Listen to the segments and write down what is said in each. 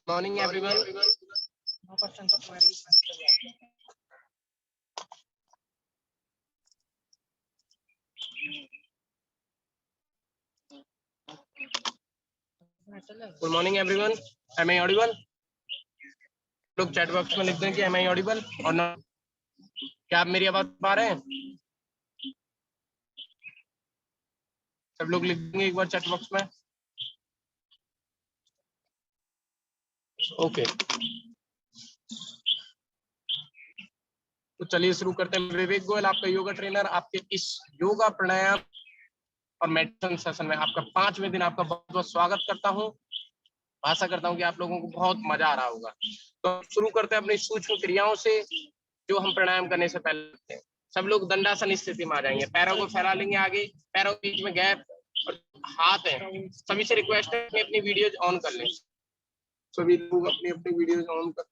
Morning everyone. Good morning everyone. Am I audible? लोग chat box में लिख दें कि एम आई ऑडिबल और ना। क्या आप मेरी आवाज पा रहे हैं? सब लोग लिख देंगे एक बार चैट बॉक्स में। ओके, तो चलिए शुरू करते हैं। विवेक गोयल, आपका योगा ट्रेनर, आपके इस योगा प्राणायाम और मेडिटेशन सेशन में आपका 5वें दिन आपका बहुत बहुत स्वागत करता हूं। आशा करता हूं कि आप लोगों को बहुत मजा आ रहा होगा। तो शुरू करते हैं अपनी सूक्ष्म क्रियाओं से जो हम प्राणायाम करने से पहले करते हैं। सब लोग दंडासन स्थिति में आ जाएंगे, पैरों को फैला लेंगे आगे, पैरों के बीच में गैप और हाथ है। सभी से रिक्वेस्ट है अपनी अपनी वीडियोज ऑन कर लें। सभी लोग अपनी अपनी वीडियोज ऑन कर।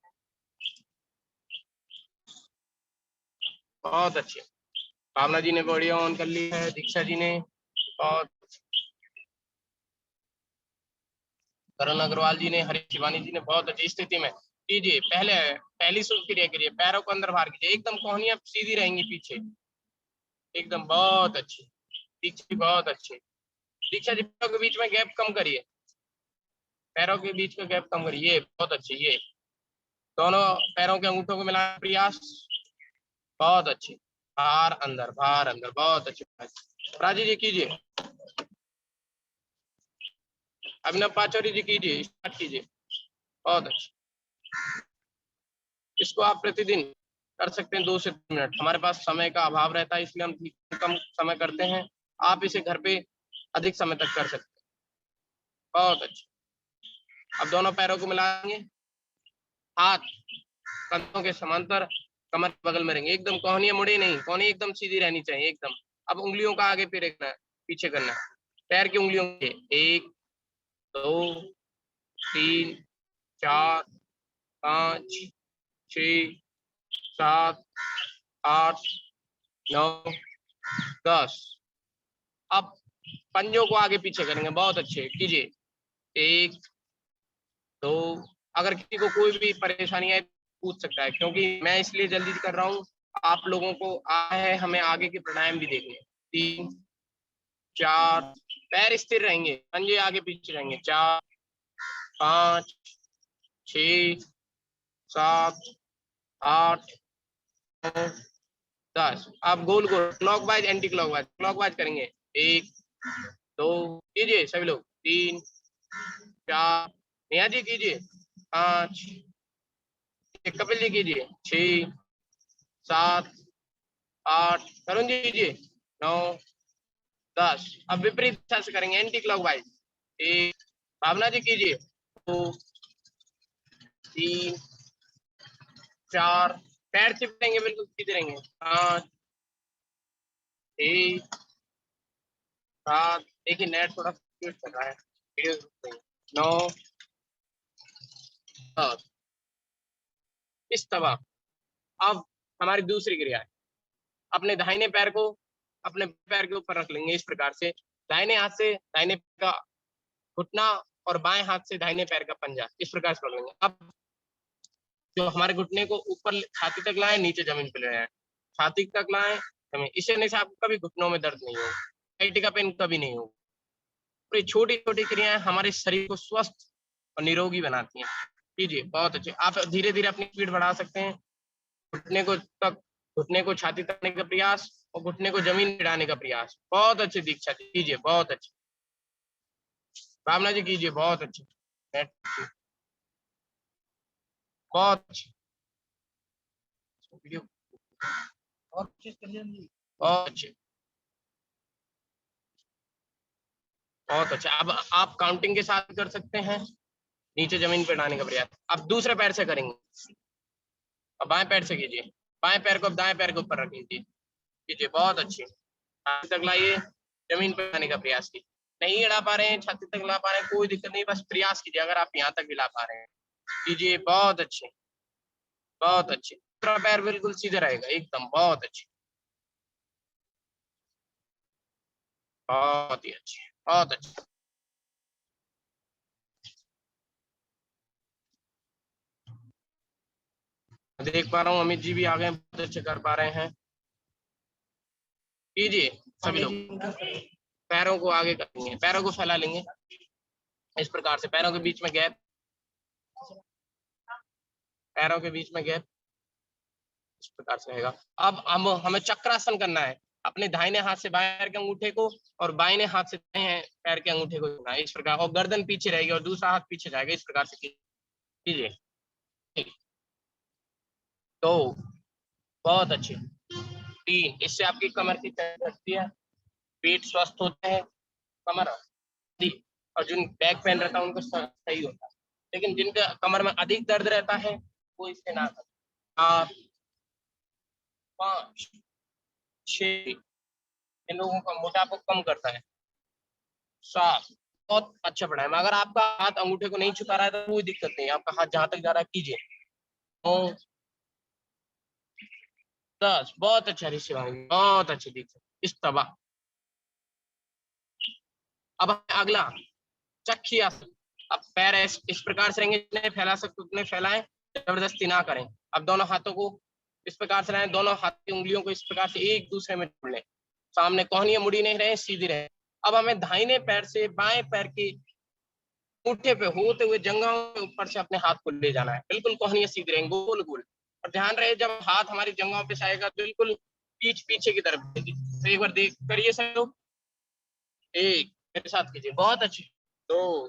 बहुत अच्छे। भावना जी ने वीडियो ऑन कर ली है, दीक्षा जी ने, और करण अग्रवाल जी ने, हरी शिवानी जी ने। बहुत अच्छी स्थिति में कीजिए। पहली सूक्ष्म क्रिया करिए, पैरों को अंदर बाहर कीजिए, एकदम कोहनियां सीधी रहेंगी पीछे, एकदम। बहुत अच्छी दीक्षा जी, बहुत अच्छी दीक्षा जी। पैरों के बीच में गैप कम करिए, पैरों के बीच का गैप कम करिए। बहुत अच्छी। ये दोनों पैरों के अंगूठों को मिलाने का प्रयास। बहुत अच्छी। बाहर अंदर, बाहर अंदर। बहुत अच्छी। राजी जी कीजिए। अभिनव पाचौरी जी कीजिए, स्टार्ट कीजिए। बहुत अच्छी। इसको आप प्रतिदिन कर सकते हैं 2 से 3 मिनट। हमारे पास समय का अभाव रहता है, इसलिए हम कम समय करते हैं। आप इसे घर पे अधिक समय तक कर सकते हैं। बहुत अच्छा। अब दोनों पैरों को मिलाएंगे, हाथ कंधों के समांतर, कमर के बगल में रहेंगे, एकदम कोहनियां मुड़े नहीं, कोहनी एकदम सीधी रहनी चाहिए, एकदम। अब उंगलियों का आगे पीछे करना है, पैर की उंगलियों के 1 2 3 4 5 6 7 8 9 10। अब पंजों को आगे पीछे करेंगे। बहुत अच्छे, कीजिए। 1 2। अगर किसी को कोई भी परेशानी है पूछ सकता है, क्योंकि मैं इसलिए जल्दी कर रहा हूँ, आप लोगों को है हमें आगे के प्राणायाम भी देखने। 3 4। पैर स्थिर रहेंगे, पंजे आगे पीछे रहेंगे। 4 5 6 7 8 9 10। आप गोल गोल क्लॉकवाइज एंटी क्लॉकवाइज करेंगे। 1 2 कीजिए सभी लोग। 3 4। नेहा जी कीजिए। 5। कपिल जी कीजिए। 6 7 8। तरुण जी कीजिए। 9 10। अब विपरीत दिशा से करेंगे, एंटी क्लॉकवाइज। 1। भावना जी कीजिए। 2 3 4। पैर चिपकेंगे, बिल्कुल सीधे रहेंगे। 5 6 7। देखिए नेट थोड़ा फ्लक्चुएट कर रहा है, वीडियो रुक रही है। 9 10। इस तरह। अब हमारी दूसरी क्रिया है, अपने दाहिने पैर को अपने पैर के ऊपर रख लेंगे इस प्रकार से। दाहिने हाथ से दाहिने पैर का घुटना और बाएं हाथ से दाहिने पैर का पंजा, इस प्रकार से पकड़ लेंगे। अब जो हमारे घुटने को ऊपर छाती तक लाएं, नीचे जमीन पर ले आए, छाती तक लाएं जमीन। इससे नहीं से आपको कभी घुटनों में दर्द नहीं होगा, पेट का पेन कभी नहीं होगा। तो ये छोटी छोटी क्रियाएं हमारे शरीर को स्वस्थ और निरोगी बनाती हैं। कीजिए। बहुत अच्छे। आप धीरे धीरे अपनी स्पीड बढ़ा सकते हैं। घुटने को छाती तक लाने का प्रयास और घुटने को जमीन में गिराने का प्रयास। बहुत अच्छी दीक्षा कीजिए। बहुत अच्छी। भावना जी कीजिए। बहुत अच्छी। बहुत अच्छी। और बहुत अच्छे, बहुत अच्छा। अब आप काउंटिंग के साथ कर सकते हैं, नीचे जमीन पर डालने का प्रयास। अब दूसरे पैर से करेंगे। अब बाएं पैर से कीजिए, बाएं पैर को अब दाएं पैर के ऊपर रख लीजिए। कीजिए। बहुत अच्छी। छाती तक लाइए, जमीन पर लाने का प्रयास कीजिए। नहीं हिला पा रहे हैं, छाती तक ला पा रहे हैं, कोई दिक्कत नहीं, बस प्रयास कीजिए। अगर आप यहाँ तक हिला पा रहे हैं कीजिए। बहुत अच्छे, बहुत अच्छे। दूसरा पैर बिल्कुल सीधे रहेगा, एकदम। बहुत अच्छी, बहुत ही अच्छी, बहुत अच्छी। देख पा रहा हूँ अमित जी भी आ गए, बहुत अच्छे कर पा रहे हैं। कीजिए सभी लोग, पैरों को आगे करेंगे, पैरों को फैला लेंगे इस प्रकार से, पैरों के बीच में गैप, पैरों के बीच में गैप इस प्रकार से रहेगा। अब हम हमें चक्रासन करना है, अपने दाहिने हाथ से बाएं पैर के अंगूठे को और बाएं हाथ से दाएं पैर के अंगूठे को छूना है इस प्रकार, और गर्दन पीछे रहेगी और दूसरा हाथ पीछे जाएगा इस प्रकार से कीजिए। तो बहुत अच्छे। 3, इससे आपकी कमर की दर्द घटती है, पेट स्वस्थ होता है, कमर, और जिन बैक पेन रहता है उनको सही होता है, लेकिन जिनका कमर में अधिक दर्द रहता है वो इससे ना करें। 4, 5, 6, इन लोगों का मोटापा कम करता है। 7, बहुत अच्छा पढ़ा है, मगर आपका हाथ अंगूठे को नहीं छुपा रहा है तो कोई दिक्कत नहीं, आपका हाथ जहां तक जा रहा है कीजिए। 9, 10, बहुत अच्छा ऋषि, बहुत अच्छे दीक्षित इस तबा। अब अगला चक्की आसन। अब पैर इस प्रकार से रहेंगे, जितने फैला सकते उतने फैलाएं, जबरदस्ती ना करें। अब दोनों हाथों को इस प्रकार से रहें, दोनों हाथ की उंगलियों को इस प्रकार से एक दूसरे में जोड़ लें, सामने कोहनियां मुड़ी नहीं रहे, सीधी रहे। अब हमें दाहिने पैर से बाएं पैर के अंगूठे पे होते हुए जंघाओं के ऊपर से अपने हाथ को ले जाना है, बिल्कुल कोहनियां सीधी रहेंगे, गोल गोल। और ध्यान रहे जब हाथ हमारी जंघाओं पे आएगा बिल्कुल पीठ पीछे की तरफ देगी। तो एक बार देख करिए सब लोग, एक, मेरे साथ कीजिए, बहुत अच्छे। 2,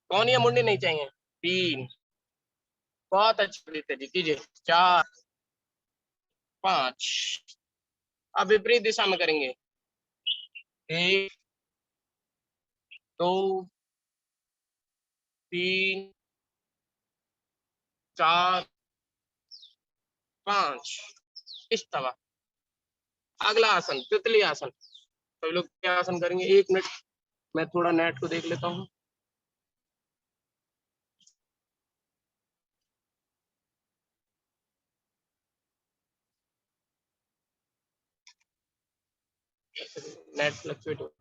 कोहनियां मुड़नी नहीं चाहिए। 3, बहुत अच्छे तरीके जी कीजिए। 4, 5, अब विपरीत दिशा में करेंगे। 1, 2, 3, 4, 5 इस तरह। अगला आसन तितली आसन, सभी लोग क्या आसन करेंगे, 1 मिनट मैं थोड़ा नेट को देख लेता हूँ। नेट फ्लक्चुएट हो,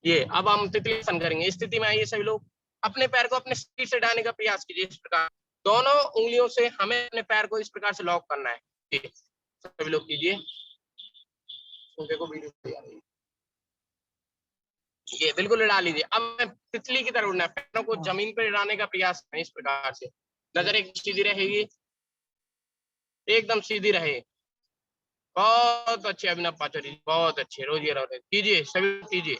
ये अब हम तितली आसन करेंगे। इस स्थिति में आइए सभी लोग, अपने पैर को अपने शरीर से डालने का प्रयास कीजिए इस प्रकार, दोनों उंगलियों से हमें अपने पैर को इस प्रकार से लॉक करना है। सभी लोग कीजिए, देखो वीडियो ये बिल्कुल उड़ा लीजिए। अब मैं तितली की तरह उड़ना है, पैरों को जमीन पर उड़ाने का प्रयास करें इस प्रकार से, नजर एक सीधी रहेगी, एकदम सीधी रहे। बहुत अच्छे अभिनव पाचोरी, बहुत अच्छे, रोज ये रोज कीजिए, सभी कीजिए।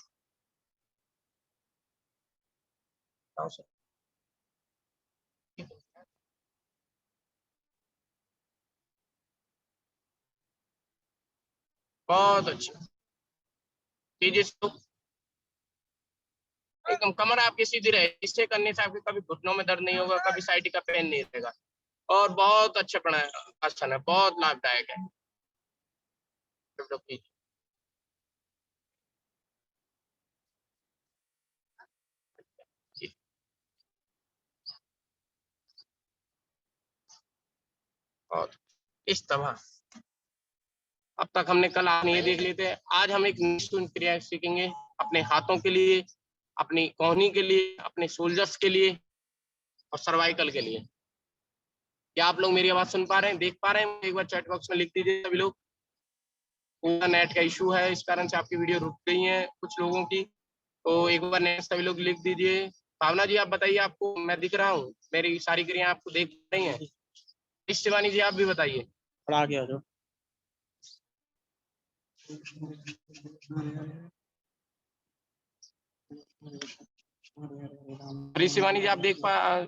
बहुत अच्छे कीजिए, एकदम कमर आपकी सीधी रहे, इससे करने से आपके कभी घुटनों में दर्द नहीं होगा, कभी साइड का पेन नहीं रहेगा, और बहुत अच्छा पड़ा आसन है, बहुत लाभदायक है। और इस तरह अब तक हमने कल आपने ये देख लेते हैं, आज हम एक निष्ठुन क्रिया सीखेंगे अपने हाथों के लिए, अपनी कोहनी के लिए, अपने सोल्जर्स के लिए और सर्वाइकल के लिए। क्या आप लोग मेरी आवाज सुन पा रहे हैं, देख पा रहे हैं? एक बार चैट बॉक्स में लिख दीजिए सभी लोग। पूरा नेट का इशू है, इस कारण से आपकी वीडियो रुक गई है कुछ लोगों की, तो एक बार नेट सभी लोग लिख दीजिए। भावना जी आप बताइए, आपको मैं दिख रहा हूँ, मेरी सारी क्रिया आपको देख रही है? शिवानी जी आप भी बताइए। आगे आ जाओ। शिवानी जी आप देख पा,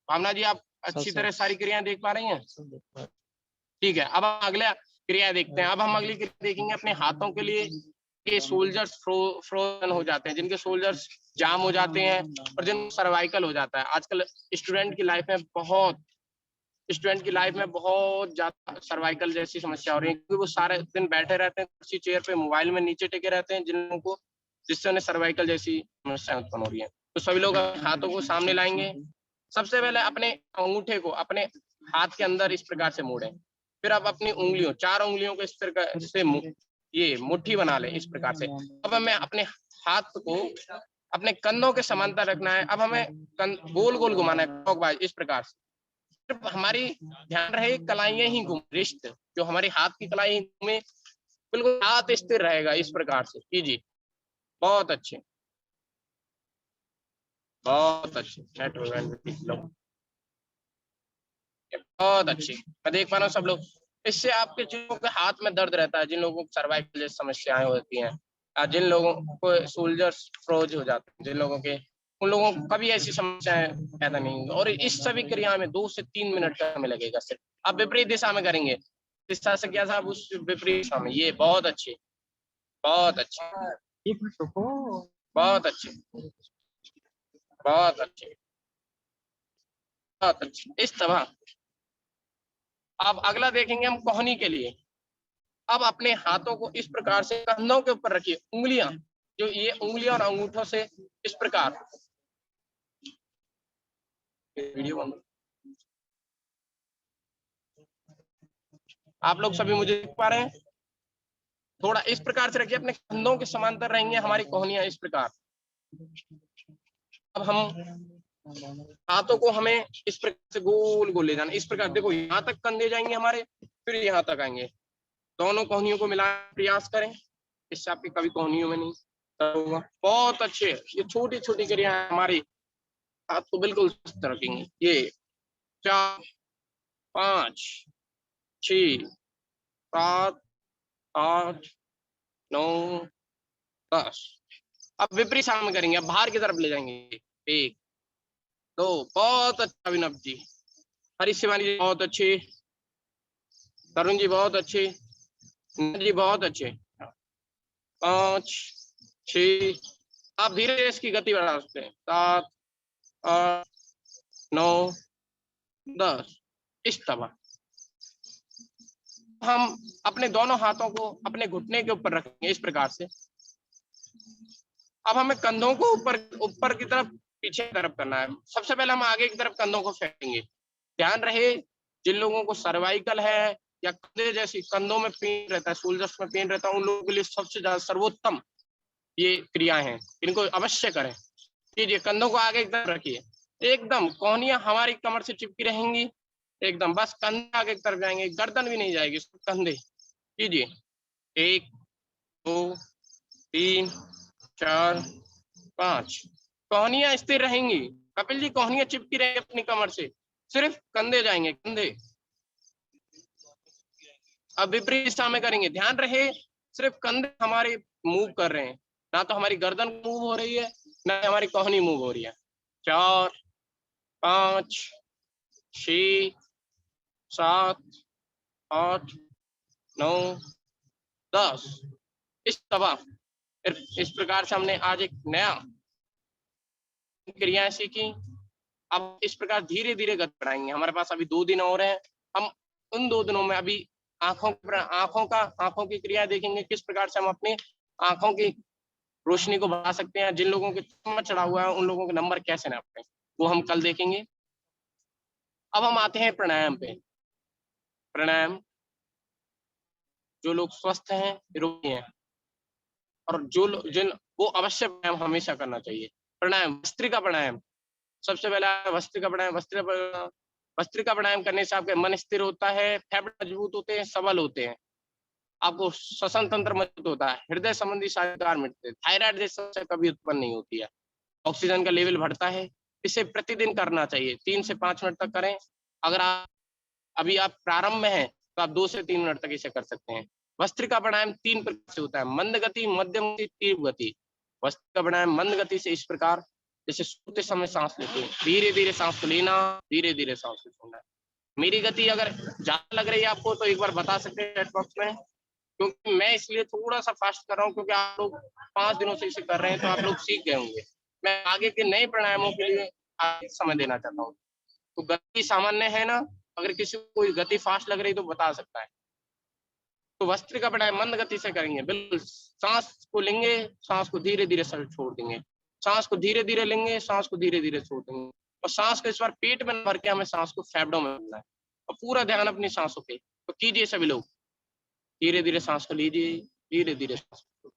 भावना जी आप अच्छी तरह सारी क्रियाएं देख पा रही हैं? ठीक है, अब हम अगला क्रिया देखते हैं। अब हम अगली क्रिया देखेंगे अपने हाथों के लिए, के सोल्जर्स फ्रोजन हो जाते हैं, जिनके सोल्जर्स जाम हो जाते हैं और जिन सर्वाइकल हो जाता है। आजकल स्टूडेंट की लाइफ में बहुत ज्यादा सर्वाइकल जैसी समस्या हो रही है, क्योंकि वो सारे दिन बैठे रहते हैं कुर्सी चेयर पे, मोबाइल में नीचे टेके रहते हैं, जिनको जिससे उन्हें सर्वाइकल जैसी समस्याएं उत्पन्न हो रही है। तो सभी लोग हाथों को सामने लाएंगे, सबसे पहले अपने अंगूठे को अपने हाथ के अंदर इस प्रकार से मोड़ें, फिर आप अपनी उंगलियों, 4 उंगलियों को इस प्रकार से ये मुट्ठी बना लें इस प्रकार से। अब मैं अपने हाथ को अपने कंधों के समांतर रखना है। अब हमें गोल गोल घुमाना है क्लॉकवाइज इस प्रकार से। सिर्फ हमारी ध्यान रहे कलाइयां ही घूम, रिस्ट जो हमारे हाथ की कलाई ही घूमे, बिल्कुल हाथ स्थिर रहेगा इस प्रकार से कीजिए। बहुत अच्छे, बहुत अच्छे। बहुत अच्छे, मैं देख पा रहा हूँ सब लोग। इससे आपके जिन लोगों के हाथ में दर्द रहता है, जिन लोगों को सर्वाइकल जैसी समस्याएं होती हैं, जिन लोगों को शोल्डर्स फ्रोज हो जाते हैं, जिन लोगों के, उन लोगों को कभी ऐसी समस्याएं पैदा नहीं होंगी। और इस सभी क्रिया में 2 से 3 मिनट का समय लगेगा सिर्फ। आप विपरीत दिशा में करेंगे, इस तरह से किया था, उस विपरीत दिशा में। ये बहुत अच्छे, बहुत अच्छे, बहुत अच्छे, बहुत अच्छे, बहुत अच्छे। इस तरह अब अगला देखेंगे हम कोहनी के लिए। अब अपने हाथों को इस प्रकार से कंधों के ऊपर रखिए, उंगलियां, जो ये उंगलियां और अंगूठों से इस प्रकार, वीडियो बंद, आप लोग सभी मुझे देख पा रहे हैं? थोड़ा इस प्रकार से रखिए, अपने कंधों के समांतर रहेंगे हमारी कोहनियां इस प्रकार। अब हम हाथों को हमें इस प्रकार से गोल गोल ले जाना, इस प्रकार देखो, यहाँ तक कंधे जाएंगे हमारे, फिर यहाँ तक आएंगे। दोनों कोहनियों को मिलाने प्रयास करें, इससे आपकी कभी कोहनियों में नहीं होगा। बहुत अच्छे, ये छोटी छोटी क्रिया हमारी हाथ को बिल्कुल स्वस्थ रखेंगे। ये 4 5 6 7 8 9 10। अब विपरीत सामने करेंगे, अब बाहर की तरफ ले जाएंगे। 1 2, बहुत अच्छा अभिनव जी, हरीश शिवानी जी बहुत अच्छे, तरुण जी बहुत अच्छे, जी बहुत अच्छे। 5 6, आप धीरे धीरे इसकी गति बढ़ा सकते हैं। 7 8 9 10, इस तरह हम अपने दोनों हाथों को अपने घुटने के ऊपर रखेंगे इस प्रकार से। अब हमें कंधों को ऊपर ऊपर की तरफ, पीछे की तरफ करना है। सबसे पहले हम आगे की तरफ कंधों को फेंकेंगे। ध्यान रहे, जिन लोगों को सर्वाइकल है या कंधे जैसी कंधों में पेन रहता है, शोल्डर्स में पेन रहता है, उन लोगों के लिए सबसे ज्यादा सर्वोत्तम ये क्रियाएं हैं, इनको अवश्य करें। कीजिए, कंधों को आगे की तरफ रखिए, एकदम कोहनियां हमारी कमर से चिपकी रहेंगी, एकदम बस कंधे आगे की तरफ जाएंगे, गर्दन भी नहीं जाएगी, कंधे। कीजिए, 1 2 3 4 5, कोहनियां स्थिर रहेंगी। कपिल जी, कोहनियां चिपकी रहेंगी अपनी कमर से, सिर्फ कंधे जाएंगे, कंधे। अब विपरीत दिशा में करेंगे, ध्यान रहे सिर्फ कंधे हमारे मूव कर रहे हैं, ना तो हमारी गर्दन मूव हो रही है, ना हमारी कोहनी मूव हो रही है। 4 5 6 7 8 9 10, इस तरह। इस प्रकार से हमने आज एक नया क्रियाएं सीखी। अब इस प्रकार धीरे धीरे गति बढ़ाएंगे। हमारे पास अभी 2 दिन और हैं, हम उन 2 दिनों में अभी आंखों की क्रिया देखेंगे, किस प्रकार से हम अपनी आंखों की रोशनी को बढ़ा सकते हैं। जिन लोगों के चश्मा चढ़ा हुआ है, उन लोगों के नंबर कैसे नापते हैं, वो हम कल देखेंगे। अब हम आते हैं प्राणायाम पे। प्राणायाम, जो लोग स्वस्थ हैं, निरोगी हैं, और जिन वो अवश्य प्राणायाम हमेशा करना चाहिए। प्राणायाम, भस्त्रिका प्राणायाम। सबसे पहला भस्त्रिका प्राणायाम। भस्त्रिका प्राणायाम करने से आपका मन स्थिर होता है, फेफड़े मजबूत होते हैं, सबल होते हैं, आपको श्वसन तंत्र मजबूत होता है, हृदय संबंधी सारे विकार मिटते हैं, थायराइड जैसी समस्या कभी उत्पन्न नहीं होती है, ऑक्सीजन का लेवल बढ़ता है। इसे प्रतिदिन करना चाहिए, 3 से 5 मिनट तक करें। अगर आप अभी आप प्रारंभ में हैं, तो आप 2 से 3 मिनट तक इसे कर सकते हैं। भस्त्रिका प्राणायाम 3 प्रकार से होता है, मंद गति, मध्यम गति, तीव्र गति। भस्त्रिका प्राणायाम मंद गति से इस प्रकार, जैसे सोते समय सांस लेते हैं, धीरे धीरे सांस को लेना, धीरे धीरे सांस को छोड़ना। मेरी गति अगर ज्यादा लग रही है आपको, तो एक बार बता सकते हैं चैट बॉक्स में, क्योंकि मैं इसलिए थोड़ा सा फास्ट कर रहा हूँ, क्योंकि आप लोग 5 दिनों से इसे कर रहे हैं, तो आप लोग सीख गए होंगे। मैं आगे के नए प्राणायामों के लिए समय देना चाहता हूँ। तो गति सामान्य है ना, अगर किसी को कोई गति फास्ट लग रही तो बता सकता है। तो भस्त्रिका प्राणायाम मंद गति से करेंगे, बिल्कुल सांस को लेंगे, सांस को धीरे धीरे छोड़ देंगे, सांस को धीरे धीरे लेंगे, सांस को धीरे धीरे छोड़ देंगे, और सांस को इस बार पेट में भर के हमें सांस को फेफड़ों में भरना है, और पूरा ध्यान अपनी सांसों पे। तो कीजिए सभी लोग, धीरे धीरे सांस को लीजिए, धीरे धीरे सांस को,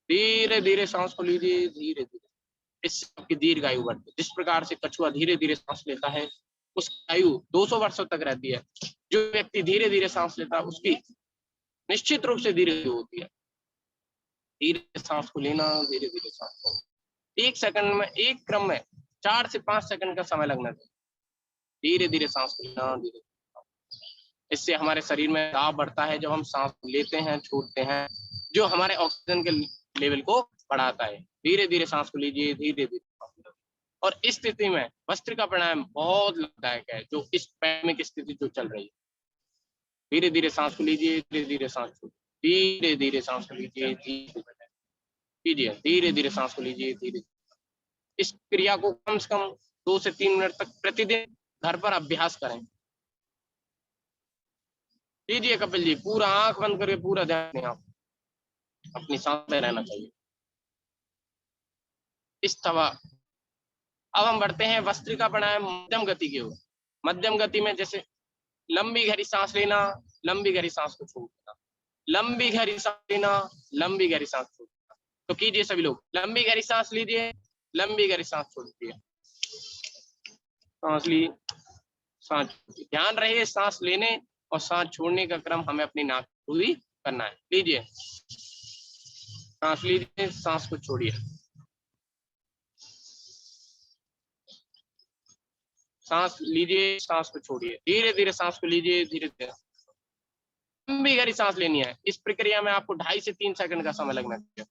धीरे धीरे सांस को लीजिए, धीरे धीरे, इससे आपकी दीर्घायु बढ़ती है। जिस प्रकार से कछुआ धीरे धीरे सांस लेता है उसकी आयु 200 वर्षों तक रहती है। जो व्यक्ति धीरे धीरे सांस लेता है उसकी निश्चित रूप से दीर्घायु होती है। धीरे सांस को लेना, धीरे धीरे सांस को, एक सेकंड में, एक क्रम में 4 से 5 सेकंड का समय लगना चाहिए। धीरे धीरे सांस को लेना, धीरे। इससे हमारे शरीर में दाब बढ़ता है जब हम सांस लेते हैं, छोड़ते हैं, जो हमारे ऑक्सीजन के लेवल को बढ़ाता है। धीरे धीरे सांस को लीजिए, धीरे धीरे। और इस स्थिति में भस्त्रिका प्राणायाम बहुत लाभदायक है, जो इस पैमिक स्थिति जो चल रही है। धीरे धीरे सांस को लीजिए, धीरे धीरे सांस छोड़िए, धीरे धीरे सांस को लीजिए, कीजिए, धीरे धीरे सांस को लीजिए, धीरे। इस क्रिया को कम से कम 2 से 3 मिनट तक प्रतिदिन घर पर अभ्यास करें। कीजिए कपिल जी, पूरा आंख बंद करके पूरा ध्यान आप अपनी सांस में रहना चाहिए। इस तरह अब हम बढ़ते हैं भस्त्रिका प्राणायाम मध्यम गति की ओर। मध्यम गति में जैसे लंबी गहरी सांस लेना, लंबी गहरी सांस को छोड़ना, लंबी गहरी सांस लेना, लंबी गहरी सांस छोड़ना। तो कीजिए सभी लोग, लंबी गहरी सांस लीजिए, लंबी गहरी सांस छोड़िए, सांस ली, सांस। ध्यान रहे सांस लेने और सांस छोड़ने का क्रम हमें अपनी नाक को ही करना है। लीजिए, सांस लीजिए, सांस को छोड़िए, सांस लीजिए, सांस को छोड़िए, धीरे धीरे सांस को लीजिए, धीरे धीरे। लंबी गहरी सांस लेनी है। इस प्रक्रिया में आपको 2.5 से 3 सेकंड का समय लगना चाहिए।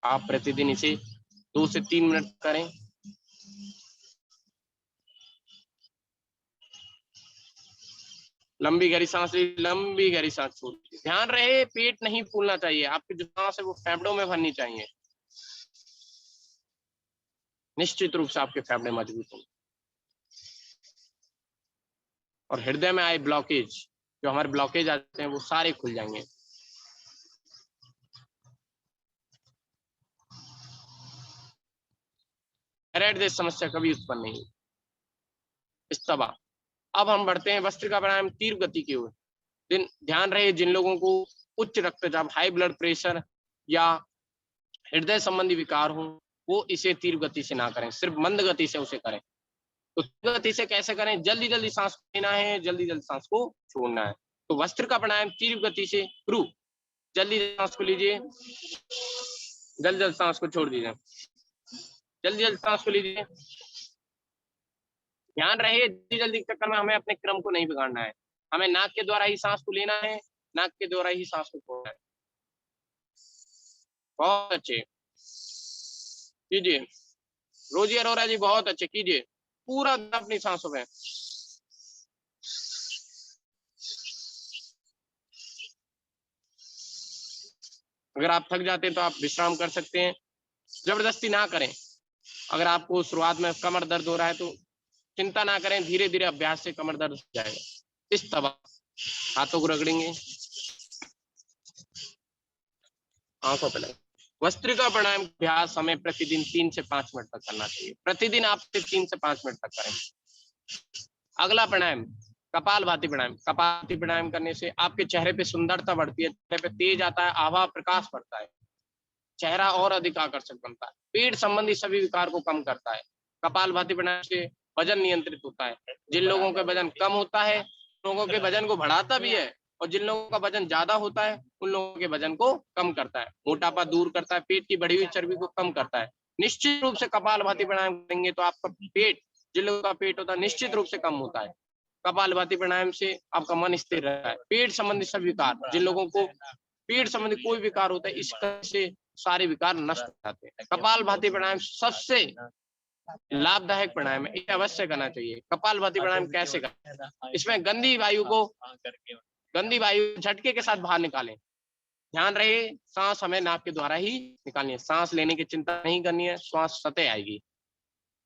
आप प्रतिदिन इसे 2 से 3 मिनट करें। लंबी गहरी सांस ली, लंबी गहरी सांस छोड़िए। ध्यान रहे पेट नहीं फूलना चाहिए, आपकी जो सांस है वो फेफड़ों में भरनी चाहिए। निश्चित रूप से आपके फेफड़े मजबूत होंगे और हृदय में आए ब्लॉकेज, जो हमारे ब्लॉकेज आते हैं, वो सारे खुल जाएंगे। थायराइड जैसी समस्या कभी उत्पन्न नहीं होगी। इस तरह अब हम बढ़ते हैं भस्त्रिका प्राणायाम तीव्र गति की ओर। ध्यान रहे जिन लोगों को उच्च रक्तचाप, हाई ब्लड प्रेशर या हृदय संबंधी विकार हो, वो इसे तीव्र गति से ना करें, सिर्फ मंद गति से उसे करें। तो तीव्र गति से कैसे करें? जल्दी जल्दी सांस लेना है, जल्दी जल्दी सांस को छोड़ना है। तो भस्त्रिका प्राणायाम तीव्र गति से शुरू। जल्दी सांस को लीजिए, जल्दी जल्दी सांस को छोड़ दीजिए, जल्दी जल्दी सांस को लीजिए। ध्यान रहे जल्दी जल्दी के चक्कर में हमें अपने क्रम को नहीं बिगाड़ना है। हमें नाक के द्वारा ही सांस को लेना है, नाक के द्वारा ही सांस को छोड़ना है। बहुत अच्छे, कीजिए। रोजी अरोरा जी बहुत अच्छे, कीजिए पूरा अपनी सांसों में। अगर आप थक जाते हैं तो आप विश्राम कर सकते हैं, जबरदस्ती ना करें। अगर आपको शुरुआत में कमर दर्द हो रहा है तो चिंता ना करें, धीरे धीरे अभ्यास से कमर दर्द हो जाएगा। इस तरह हाथों को रगड़ेंगे, आंखों पे लगे। भस्त्रिका प्राणायाम अभ्यास हमें प्रतिदिन 3 से 5 मिनट तक करना चाहिए। प्रतिदिन आप 3 से 5 मिनट तक करें। अगला प्राणायाम कपालभाति प्राणायाम। कपालभाति प्राणायाम करने से आपके चेहरे पे सुंदरता बढ़ती है, चेहरे पे तेज आता है, आभा प्रकाश बढ़ता है, चेहरा और अधिक आकर्षक बनता है, पेट संबंधी सभी विकार को कम करता है। कपालभाति प्राणायाम से वजन नियंत्रित होता है। जिन लोगों का वजन कम होता है, लोगों के वजन को बढ़ाता भी है, और जिन लोगों का वजन ज्यादा होता है उन लोगों के वजन को कम करता है। मोटापा दूर करता है, पेट की बढ़ी हुई चर्बी को कम करता है। निश्चित रूप से कपालभाति प्राणायाम करेंगे तो आपका पेट, जिन लोगों का पेट होता है, निश्चित रूप से कम होता है। कपालभाति प्राणायाम से आपका मन स्थिर रहता है। पेट संबंधी सब विकार, जिन लोगों को पेट संबंधी कोई विकार होता है, इस तरह से सारे विकार नष्ट हो जाते हैं। कपालभाति प्राणायाम सबसे लाभदायक प्राणायाम है, इसे अवश्य करना चाहिए। कपालभाति प्राणायाम कैसे करें? इसमें गंदी वायु झटके के साथ बाहर निकालें। ध्यान रहे सांस हमें नाक के द्वारा ही निकालनी है, सांस लेने की चिंता नहीं करनी है, श्वास सतह आएगी।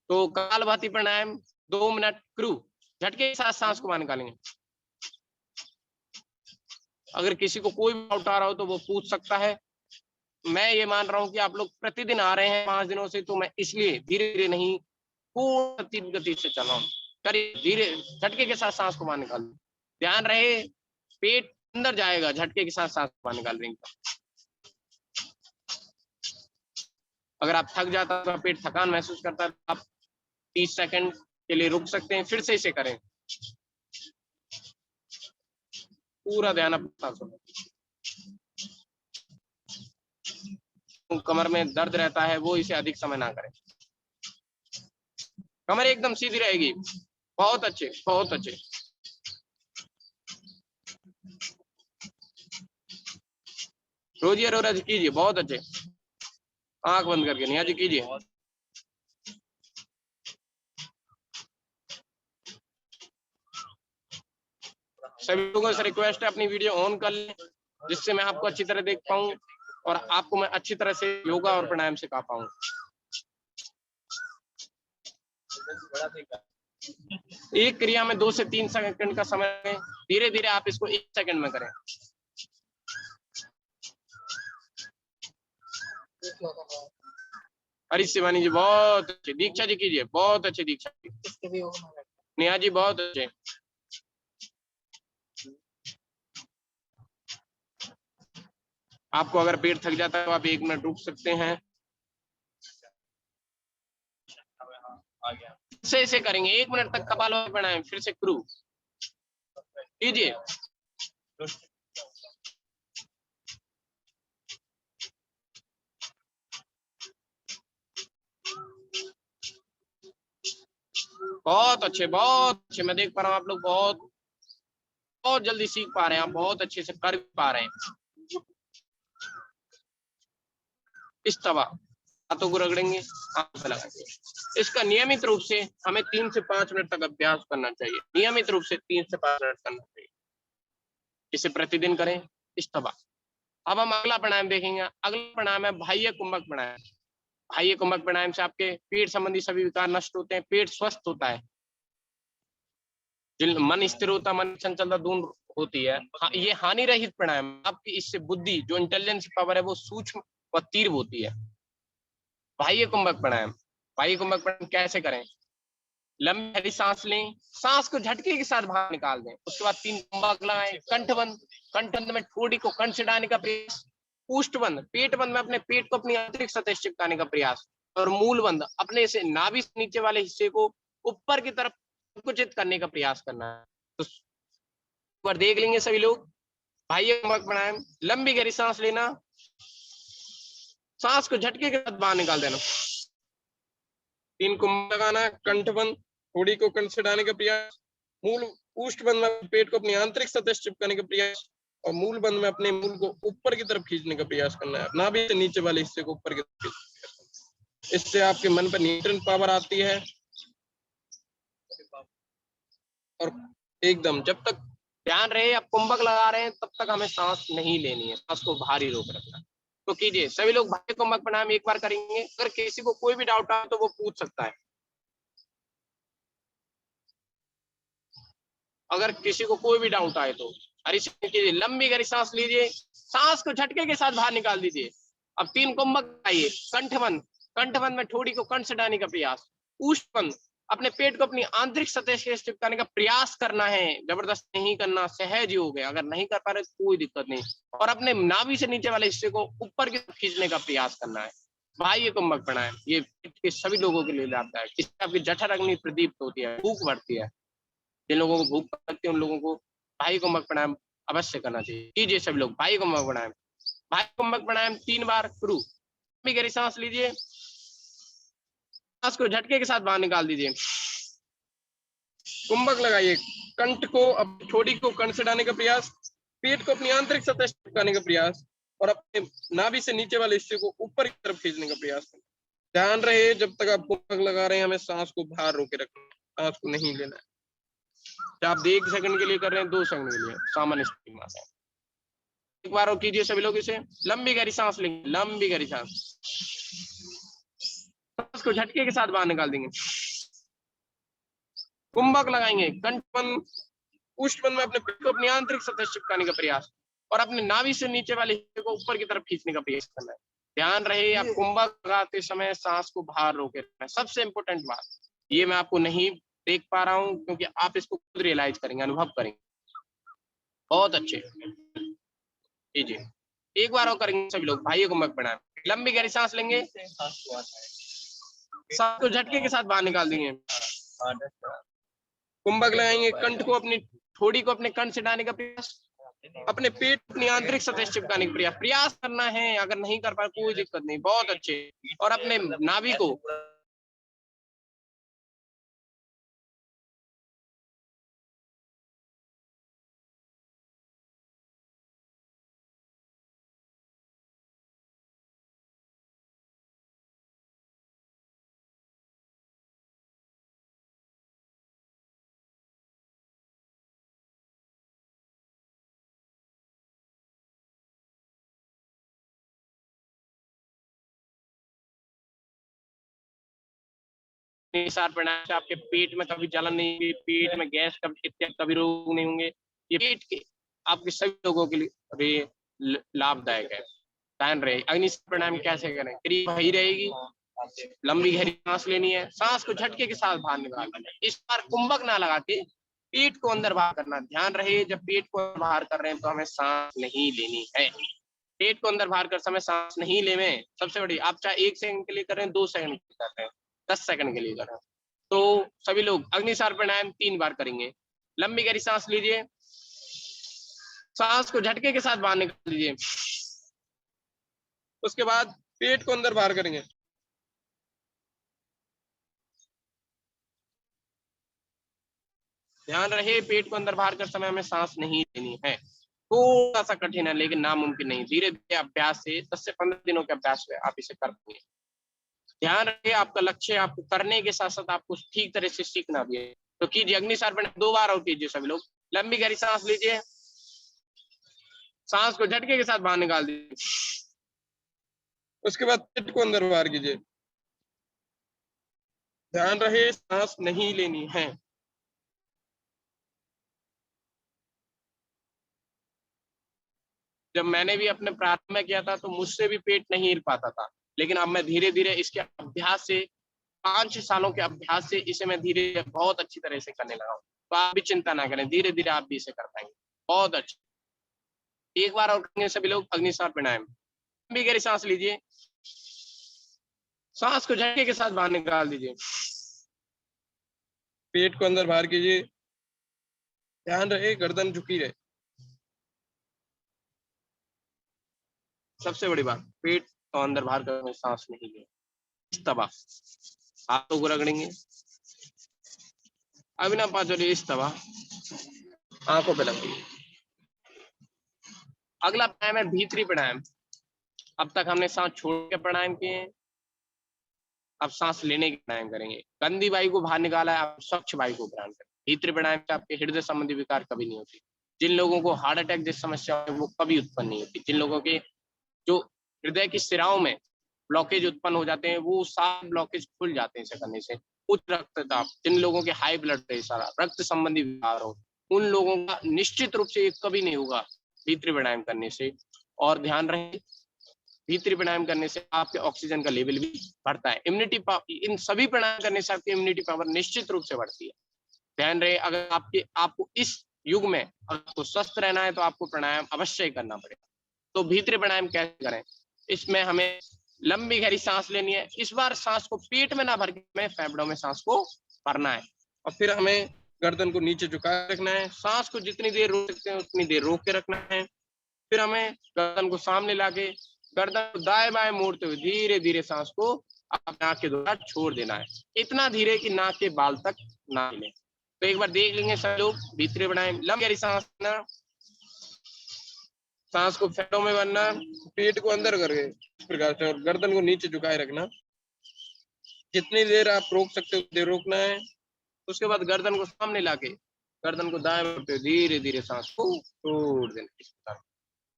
तो कपालभाति प्राणायाम 2 मिनट क्रू, झटके के साथ सांस को बाहर निकालेंगे। अगर किसी को कोई डाउट आ रहा हो तो वो पूछ सकता है। मैं ये मान रहा हूँ कि आप लोग प्रतिदिन आ रहे हैं 5 दिनों से, तो मैं इसलिए धीरे धीरे नहीं, पूर्ण तीव्र गति से चल रहा हूँ। करिए, धीरे झटके के साथ सांस को बाहर निकाल। ध्यान रहे पेट अंदर जाएगा, झटके के साथ सांस को बाहर निकाल देंगे। अगर आप थक जाता है, तो पेट थकान महसूस करता है, तो आप 30 सेकंड के लिए रुक सकते हैं, फिर से इसे करें। पूरा ध्यान अपना सांसों में। कमर में दर्द रहता है वो इसे अधिक समय ना करें। कमर एकदम सीधी रहेगी। बहुत अच्छे, बहुत अच्छे। रोजी अरोरा जी कीजिए, बहुत अच्छे। आंख बंद करके नेहा जी कीजिए। सभी लोगों से रिक्वेस्ट है अपनी वीडियो ऑन कर लें, जिससे मैं आपको अच्छी तरह देख पाऊं और आपको मैं अच्छी तरह से योगा और प्राणायाम सिखा पाऊं। एक क्रिया में 2 से 3 सेकंड का समय है। धीरे धीरे आप इसको 1 सेकंड में करें। हरीश शिवानी जी बहुत अच्छे। दीक्षा जी कीजिए, बहुत अच्छे। दीक्षा जी, नेहा जी बहुत अच्छे। आपको अगर पेट थक जाता है तो आप 1 मिनट रुक सकते हैं। से इसे करेंगे 1 मिनट तक कपालभाति प्राणायाम, फिर से शुरू कीजिए। बहुत अच्छे, बहुत अच्छे। मैं देख पा रहा हूँ आप लोग बहुत बहुत जल्दी सीख पा रहे हैं, आप बहुत अच्छे से कर पा रहे हैं। इस तवा हाथों को रगड़ेंगे, हाथ पे लगाएंगे। इसका नियमित रूप से हमें 3 से 5 मिनट तक अभ्यास करना चाहिए। नियमित रूप से 3 से 5 मिनट करना चाहिए। इसे प्रतिदिन करें। इस तवा। अब हम अगला प्राणायाम देखेंगे। अगला प्राणायाम है बाह्य कुंभक प्राणायाम। बाह्य कुंभक प्राणायाम से आपके पेट संबंधी सभी विकार नष्ट होते हैं, पेट स्वस्थ होता है, मन स्थिर होता है, मन चंचलता दूर होती है। ये हानि रहित प्राणायाम। आपकी इससे बुद्धि जो इंटेलिजेंस पावर है वो सूक्ष्म व तीव्र होती है। बाह्य कुंभक प्राणायाम। बाह्य कुंभक प्राणायाम कैसे करें? लंबी गहरी सांस लें, सांस को झटके के साथ बाहर निकाल दें। उसके बाद 3 कुंभक लगाएं। कंठबंध, कंठबंध में ठोड़ी को कंठ से डालने का प्रयास। पुष्टबंध, पेट बंद में अपने पेट को अपनी आंतरिक सतह से चिपकाने का प्रयास। और मूल बंध, अपने से नाभि से नीचे वाले हिस्से को ऊपर की तरफ संकुचित करने का प्रयास करना है। तो पर देख लेंगे सभी लोग। बाह्य कुंभक प्राणायाम, लंबी गहरी सांस लेना, सांस को झटके के साथ बाहर निकाल देना। 3 कुंभक लगाना, कंठबंध, ठोड़ी को कंठ से डालने का प्रयास। मूल पुष्टबंध में पेट को अपनी आंतरिक सतह से चिपकाने का प्रयास। और मूल बंध में अपने मूल को ऊपर की तरफ खींचने का प्रयास करना है, नाभि से नीचे वाले हिस्से को ऊपर की तरफ खींचना। इससे आपके मन पर नियंत्रण पावर आती है। और एकदम जब तक ध्यान रहे आप कुंभक लगा रहे हैं तब तक हमें सांस नहीं लेनी है, सांस को भारी रोक रखना है। तो कीजिए सभी लोग बाह्य कुंभक प्राणायाम एक बार करेंगे। अगर किसी को कोई भी डाउट आए तो वो पूछ सकता है। अगर किसी को कोई भी डाउट आए तो हरीश कीजिए, लंबी गहरी सांस लीजिए, सांस को झटके के साथ बाहर निकाल दीजिए। अब 3 कुंभक आइए। कंठबंध, कंठबंध में ठोड़ी को कंठ से डालने का प्रयास। पुष्टबंध, अपने पेट को अपनी आंतरिक सतह से चिपकाने का प्रयास करना है, जबरदस्त नहीं करना, सहज योग है। अगर नहीं कर पा रहे तो कोई दिक्कत नहीं। और अपने नाभि से नीचे वाले हिस्से को ऊपर की तरफ खींचने का प्रयास करना है। बाह्य कुंभक प्राणायाम ये पेट के सभी लोगों के लिए लाभदायक। इससे आपकी जठर अग्नि प्रदीप्त होती है, भूख बढ़ती है। जिन लोगों को भूख लगती है उन लोगों को बाह्य कुंभक प्राणायाम अवश्य करना चाहिए। कीजिए सब लोग बाह्य कुंभक प्राणायाम। बाह्य कुंभक प्राणायाम 3 बार शुरू। गहरी सांस लीजिए, सांस को झटके के साथ बाहर निकाल दीजिए। कुंभक लगाइए, कंठ को अपनी ठोड़ी को कंठ से डालने का प्रयास, पेट को अपनी आंतरिक सतह से चिपकाने का प्रयास और अपने नाभि से नीचे वाले हिस्से को ऊपर की तरफ खींचने का प्रयास करें। ध्यान रहे जब तक आप कुंभक लगा रहे हैं हमें सांस को बाहर रोके रखना है, सांस को नहीं लेना है। आप 1 सेकंड के लिए कर रहे हैं, 2 सेकंड के लिए सामान्य स्थिति में आते हैं। एक बार और कीजिए सभी लोग इसे। लंबी गहरी सांस लेंगे, लंबी गहरी सांस, सांस को झटके के साथ बाहर निकाल देंगे। कुंभक लगाएंगे, कंठबंध, पुष्टबंध में अपने पेट को अपनी आंतरिक सतह से चिपकाने का प्रयास और अपने नाभि से नीचे वाले हिस्से को ऊपर की तरफ खींचने का प्रयास करना है। ध्यान रहे आप कुंभक लगाते समय सांस को बाहर रोके रखना है। सबसे इंपॉर्टेंट बात ये मैं आपको नहीं देख पा रहा हूं क्योंकि आप इसको खुद रियलाइज करेंगे, अनुभव करेंगे। बहुत अच्छे कीजिए। एक बार और करेंगे सभी लोग बाह्य कुंभक प्राणायाम। लंबी गहरी सांस लेंगे, सांस को झटके के साथ बाहर निकाल देंगे। कुंभक लगाएंगे, कंठ को अपनी ठोड़ी को अपने कंठ से डालने का प्रयास, अपने पेट अपनी आंतरिक सतह चिपकाने का प्रयास करना है। अगर नहीं कर पाए कोई दिक्कत नहीं, बहुत अच्छे। और अपने नाभि को निसार प्राणायाम से आपके पेट में कभी जलन नहीं होगी, पेट में गैस कभी रोग नहीं होंगे। ये पेट के आपके सभी लोगों के लिए लाभदायक है। ध्यान रहे। अग्निसार प्राणायाम कैसे करें? क्रिया वही रहेगी, लंबी गहरी सांस लेनी है, सांस को झटके के साथ बाहर निकालना है। इस बार कुंभक ना लगा के पेट को अंदर बाहर करना। ध्यान रहे, जब पेट को बाहर कर रहे हैं तो हमें सांस नहीं लेनी है। पेट को अंदर बाहर कर समय सांस नहीं लेवे। सबसे बड़ी, आप चाहे 1 सेकंड के लिए कर रहे हैं, 2 सेकंड के लिए कर रहे हैं, 10 सेकंड के लिए कर रहे हैं, तो सभी लोग अग्निसार प्राणायाम 3 बार करेंगे। लंबी गहरी सांस लीजिए, सांस को झटके के साथ बाहर निकाल लीजिए, उसके बाद पेट को अंदर बाहर करेंगे। ध्यान रहे, पेट को अंदर बाहर कर समय हमें सांस नहीं लेनी है। थोड़ा सा कठिन है लेकिन नामुमकिन नहीं। धीरे धीरे अभ्यास से 10 से 15 दिनों के अभ्यास से आप इसे कर पाएंगे। ध्यान रहे, आपका लक्ष्य आपको करने के साथ साथ आपको ठीक तरह से सीखना भी है। तो कीजिए अग्निसार प्राणायाम 2 बार और कीजिए सभी लोग। लंबी गहरी सांस लीजिए, सांस को झटके के साथ बाहर निकाल दीजिए, उसके बाद पेट को अंदर बाहर कीजिए। ध्यान रहे, सांस नहीं लेनी है। जब मैंने भी अपने प्रारंभ में किया था तो मुझसे भी पेट नहीं हिल पाता था, लेकिन अब मैं धीरे धीरे इसके अभ्यास से, 5 सालों के अभ्यास से इसे मैं धीरे बहुत अच्छी तरह से करने लगा हूँ। तो आप भी चिंता ना करें, धीरे धीरे आप भी इसे कर पाएंगे। बहुत अच्छा। एक बार और करेंगे सभी लोग अग्निसार प्राणायाम। लंबी गहरी सांस लीजिए, सांस को झटके के साथ बाहर निकाल दीजिए, पेट को अंदर बाहर कीजिए। ध्यान रहे, गर्दन झुकी रहे। सबसे बड़ी बात, पेट को अंदर बाहर करने में सांस नहीं ले। इस तबा हाथों को रगड़ेंगे। अभिनव पाचोली इस तबा आंखों पे लगेंगे। अगला प्राणायाम है भीतरी प्राणायाम। अब तक हमने सांस छोड़ के प्राणायाम किए हैं, अब सांस लेने के प्राणायाम करेंगे। गंदी वायु को बाहर निकाला है, अब स्वच्छ वायु को प्राणायाम करें। भीतरी प्राणायाम से आपके हृदय संबंधी विकार कभी नहीं होती। जिन लोगों को हार्ट अटैक जैसी समस्या है वो कभी उत्पन्न नहीं होती। जिन लोगों के जो हृदय की सिराओं में ब्लॉकेज उत्पन्न हो जाते हैं, वो सारे ब्लॉकेज खुल जाते हैं इसे करने से। उच्च रक्तचाप, जिन लोगों के हाई ब्लड प्रेशर, रक्त संबंधी विकार हो, उन लोगों का निश्चित रूप से ये कभी नहीं होगा भीतरी प्राणायाम करने से। और ध्यान रहे, भीतरी प्राणायाम करने से आपके ऑक्सीजन का लेवल भी बढ़ता है। इम्यूनिटी पावर, इन सभी प्राणायाम करने से आपकी इम्यूनिटी पावर निश्चित रूप से बढ़ती है। ध्यान रहे, अगर आपको इस युग में आपको स्वस्थ रहना है तो आपको प्राणायाम अवश्य करना पड़ेगा। तो भीतरी प्राणायाम कैसे करें? इसमें हमें लंबी गहरी सांस लेनी है। इस बार सांस को पेट में ना भर के हमें फेफड़ों में सांस को भरना है, और फिर हमें गर्दन को नीचे झुका रखना है। सांस को जितनी देर रोक सकते हैं उतनी देर रोक के रखना है। फिर हमें गर्दन को सामने लाके गर्दन को दाएं बाएं मोड़ते हुए धीरे धीरे सांस को अपने नाक के द्वारा छोड़ देना है। इतना धीरे कि नाक के बाल तक ना हिले। तो एक बार देख लेंगे सब लोग। भीतरी प्राणायाम, लंबी गहरी सांस लेना, सांस को फेफड़ों में भरना, पेट को अंदर करके इस प्रकार से, और गर्दन को नीचे झुकाए रखना। जितनी देर आप रोक सकते हो उतनी देर रोकना है। उसके बाद गर्दन को सामने लाके गर्दन को दाएं मोड़ते हुए धीरे धीरे सांस को छोड़ देना। इस प्रकार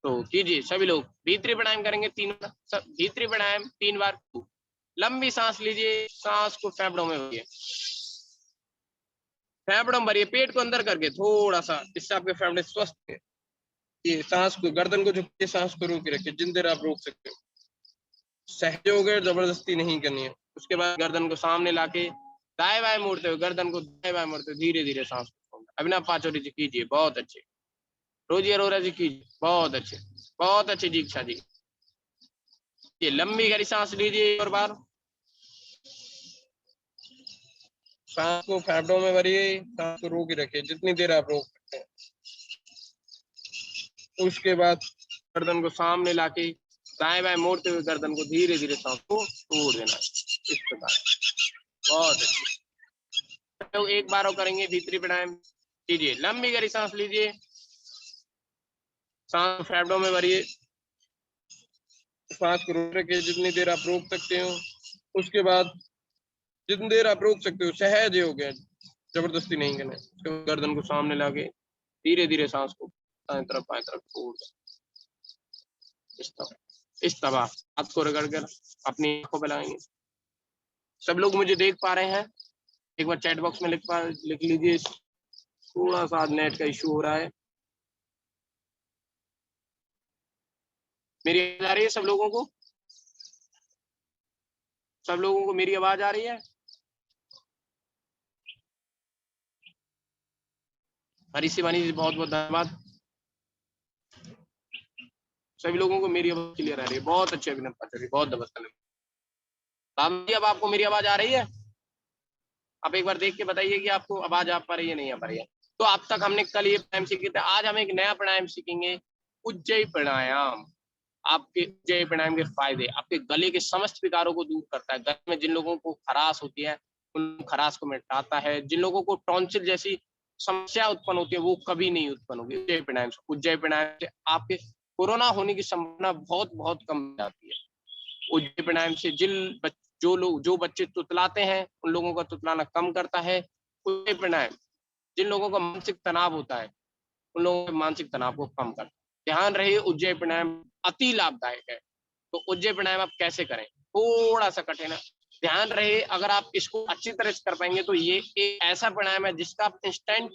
तो कीजिए सभी लोग। भीतरी प्राणायाम करेंगे 3 बार। भीतरी प्राणायाम 3 बार। लंबी सांस लीजिए, सांस को फेफड़ों में भरिए, फेफड़ों में भरिए, पेट को अंदर करके थोड़ा सा, इससे आपके फेफड़े स्वस्थ है। ये सांस को, गर्दन को झुक के सांस को रोक के रखिए जिन देर आप रोक सकते हो। सहज हो गए, जबरदस्ती नहीं करनी है। उसके बाद गर्दन को सामने लाके दाएं बाएं मोड़ते हुए, गर्दन को दाएं बाएं मोड़ते हुए धीरे धीरे सांस को छोड़ना। अभिनव पाचौरी जी कीजिए, बहुत अच्छे। रोजी अरोरा जी कीजिए, बहुत अच्छे, बहुत अच्छे। दीक्षा जी, ये लंबी गहरी सांस लीजिए और बार। सांस को फेफड़ों में भरिए, सांस को रोक के रखिए जितनी देर आप रोक सकते हैं। उसके बाद गर्दन को सामने लाके दाएं बाएं मोड़ते हुए गर्दन को धीरे धीरे सांस को छोड़ देना इस प्रकार। बहुत अच्छे। तो एक बार और करेंगे भीतरी प्राणायाम। लीजिए लंबी गहरी सांस लीजिए, सांस फेफड़ों में भरिए, सांस को रोक रखिए जितनी देर आप रोक सकते हो। उसके बाद जितनी देर आप रोक सकते हो, सहज हो गया, जबरदस्ती नहीं करना। तो गर्दन को सामने लाके धीरे धीरे सांस को दाएं तरफ बाएं तरफ छोड़ दें इस तरह हाथ को रगड़ कर अपनी आंखों पे लगाएंगे। सब लोग मुझे देख पा रहे हैं? एक बार चैट बॉक्स में लिख लीजिए। थोड़ा सा नेट का इशू हो रहा है। मेरी आवाज आ रही है सब लोगों को? सब लोगों को मेरी आवाज आ रही है? हरी शिवानी जी बहुत बहुत धन्यवाद। सभी लोगों को मेरी आवाज क्लियर आ रही है। बहुत अच्छे अभिनव पाचौरी, बहुत धन्यवाद। अब आपको मेरी आवाज आ रही है? आप एक बार देख के बताइए कि आपको आवाज आ पा रही है नहीं आ पा रही है। तो अब तक हमने कल ये प्राणायाम सीखे थे, आज हम एक नया प्राणायाम सीखेंगे, उज्जयी प्राणायाम। आपके उज्जयी प्राणायाम के फायदे, आपके गले के समस्त विकारों को दूर करता है। गले में जिन लोगों को खराश होती है उन खराश को मिटाता है। जिन लोगों को टॉन्सिल जैसी समस्या उत्पन्न होती है वो कभी नहीं उत्पन्न होगी उज्जयी प्राणायाम से। उज्जयी प्राणायाम से आपके कोरोना होने की संभावना बहुत बहुत कम हो जाती है। उज्जयी प्राणायाम से जो बच्चे तुतलाते हैं उन लोगों का तुतलाना कम करता है। उज्जयी प्राणायाम जिन लोगों का मानसिक तनाव होता है उन लोगों के मानसिक तनाव को कम करता है। ध्यान रहे उज्जयी प्राणायाम अति लाभदायक है। तो उज्जयी प्राणायाम आप कैसे करें? थोड़ा सा कठिन है। ध्यान रहे अगर आप इसको अच्छी तरह से कर पाएंगे तो ये एक ऐसा प्राणायाम है जिसका आप इंस्टेंट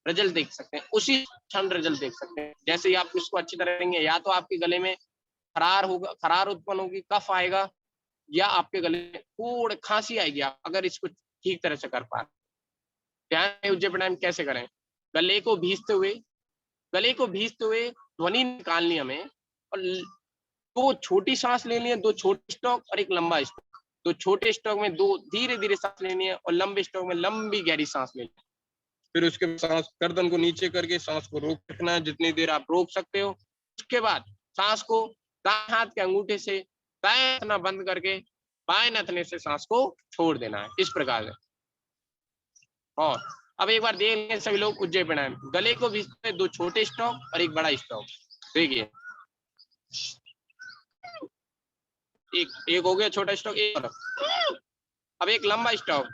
रिजल्ट देख सकते हैं, उसी क्षण रिजल्ट देख सकते हैं। जैसे ही आप इसको अच्छी तरह करेंगे या तो आपके गले में खरार उत्पन्न होगी, कफ आएगा, या आपके गले में थोड़ी खांसी आएगी आप अगर इसको ठीक तरह से कर पा रहे। ध्यान उज्जयी प्राणायाम कैसे करें? गले को भीजते हुए ध्वनि निकालनी हमें, और दो छोटी सांस लेनी है, दो छोटे स्टॉक और एक लंबा स्टॉक। तो छोटे स्टॉक में दो धीरे धीरे सांस लेनी है और लंबे स्टॉक में लंबी गहरी सांस लेनी है। फिर उसके बाद सांस गर्दन को नीचे करके सांस को रोक रखना है जितनी देर आप रोक सकते हो। उसके बाद सांस को दाएं हाथ के अंगूठे से दाएं नथना बंद करके बाएं नथने से सांस को छोड़ देना है इस प्रकार से। और अब एक बार देख लेंगे सभी लोग उज्जयी प्राणायाम। गले को भी दो छोटे स्टॉक और एक बड़ा स्टॉक। देखिए एक हो गया छोटा स्टॉक, एक और। अब एक लंबा स्टॉक।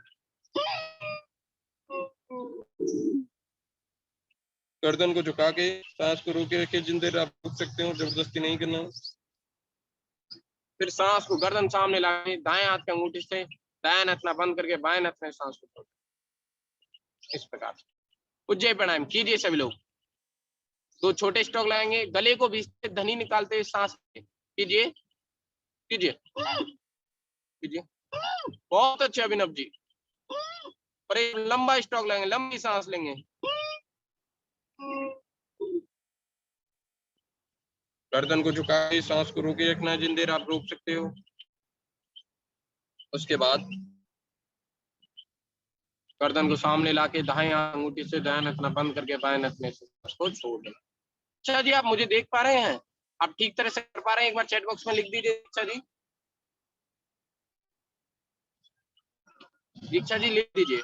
गर्दन को झुका के सांस को रोके रखे जिन देर आप रुक सकते हो, जबरदस्ती नहीं करना। फिर सांस को गर्दन सामने लाके दाएं हाथ के अंगूठे से दाएं नथना बंद करके बाएं नथने सांस को छोड़ इस प्रकार। उज्जयी प्राणायाम कीजिए सभी लोग। दो छोटे स्टॉक लगाएंगे, गले को भी धनी निकालते हुए सांस कीजिए कीजिए कीजिए। बहुत अच्छे अभिनव जी। और एक लंबा स्टॉक लेंगे, लंबी सांस लेंगे। गर्दन को झुका के सांस को रोके रखना जिन देर आप रोक सकते हो। उसके बाद गर्दन को सामने लाके दाएं अंगूठी से दाएं नथना बंद करके बाएं नथने से उसको छोड़ देना। अच्छा जी, आप मुझे देख पा रहे हैं? आप ठीक तरह से कर पा रहे हैं? एक बार चैट बॉक्स में लिख दीजिए। अच्छा जी, दीक्षा जी लिख दीजिए।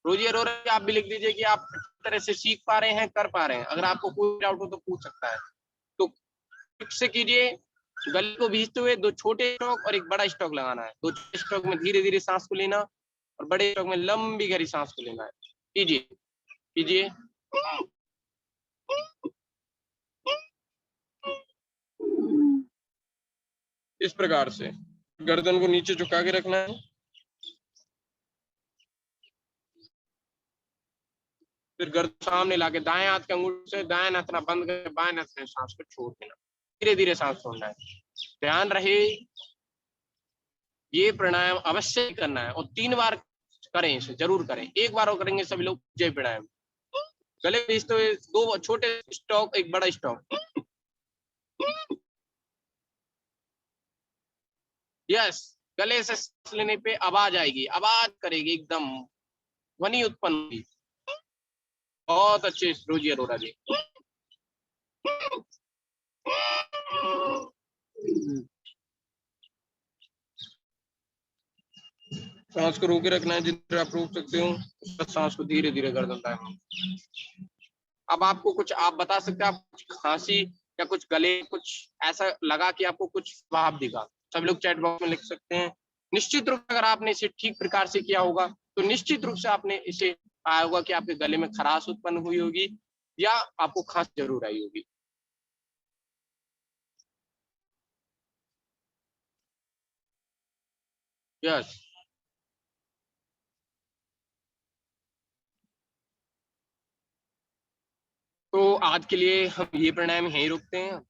रोजी अरोरा जी आप भी लिख दीजिए कि आप किस तरह से सीख पा रहे हैं, कर पा रहे हैं। अगर आपको कोई डाउट हो तो पूछ सकता है। तो ठीक से कीजिए। गले को भीजते हुए दो छोटे स्टॉक और एक बड़ा स्टॉक लगाना है। दो छोटे स्टॉक में धीरे धीरे सांस को लेना और बड़े स्टॉक में लंबी गहरी सांस को लेना है। कीजिए कीजिए। इस प्रकार से गर्दन को नीचे झुका के रखना है। फिर गर्दन सामने लाके दाएं हाथ के अंगूठे से दाएं नथना बंद करके बाएं नथने सांस को छोड़ देना। धीरे धीरे सांस छोड़ना है। ध्यान रहे ये प्राणायाम अवश्य करना है और 3 बार करें, इसे जरूर करें। एक बार और करेंगे सभी लोग उज्जयी प्राणायाम। गले भीजते हुए दो छोटे स्टॉक एक बड़ा स्टॉक। यस, गले से सांस लेने पे आवाज आएगी, आवाज करेगी, एकदम ध्वनि उत्पन्न होगी। बहुत अच्छे रोजी अरोड़ा जी। सांस को रोके रखना है, जितना आप रोक सकते हो उसका सांस को धीरे धीरे कर देता है। अब आपको कुछ आप बता सकते हैं, आप कुछ खांसी या कुछ गले कुछ ऐसा लगा कि आपको कुछ भाव दिखा, सब लोग चैट बॉक्स में लिख सकते हैं। निश्चित रूप से अगर आपने इसे ठीक प्रकार से किया होगा तो निश्चित रूप से आपने इसे पाया होगा कि आपके गले में खराश उत्पन्न हुई होगी या आपको खांसी जरूर आई होगी। यस, तो आज के लिए हम ये प्राणायाम यहीं रुकते हैं।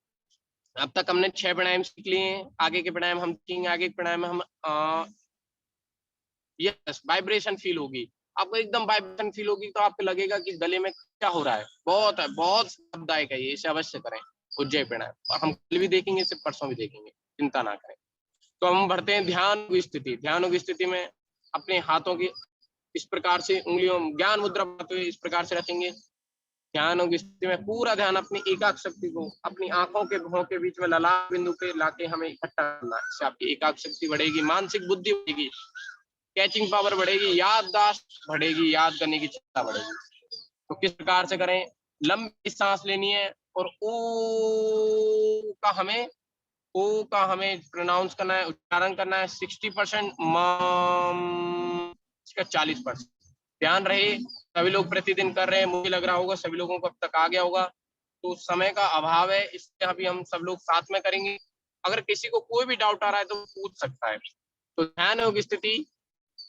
अब तक हमने 6 प्राणायाम सीख लिए हैं, आगे के प्राणायाम हम सीखेंगे। आगे के प्राणायाम में हम यस वाइब्रेशन फील होगी, आपको एकदम वाइब्रेशन फील होगी, तो आपको लगेगा कि गले में क्या हो रहा है। बहुत है, बहुत लाभदायक है ये, इसे अवश्य करें उज्जय प्राणायाम। और हम कल भी देखेंगे, सिर्फ परसों भी देखेंगे, चिंता ना करें। तो हम बढ़ते हैं ध्यान की स्थिति। ध्यान की स्थिति में अपने हाथों की इस प्रकार से उंगलियों ज्ञान मुद्रा बनाते हुए इस प्रकार से रखेंगे। ध्यान की स्थिति में पूरा ध्यान अपनी एकाग्र शक्ति को अपनी आंखों के भौं के बीच में ललाट बिंदु पे लाके हमें इकट्ठा करना है। इससे आपकी एकाग्र शक्ति बढ़ेगी, मानसिक बुद्धि बढ़ेगी, कैचिंग पावर बढ़ेगी, याददाश्त बढ़ेगी, याद करने की क्षमता बढ़ेगी। तो किस प्रकार से करें? लंबी सांस लेनी है और ओ का हमें प्रोनाउंस करना है, उच्चारण करना है 60%, इसका 40%। ध्यान रहे सभी लोग प्रतिदिन कर रहे हैं, मुझे लग रहा होगा सभी लोगों को अब तक आ गया होगा। तो समय का अभाव है, इसलिए अभी हम सब लोग साथ में करेंगे। अगर किसी को कोई भी डाउट आ रहा है तो पूछ सकता है। तो ध्यान योग स्थिति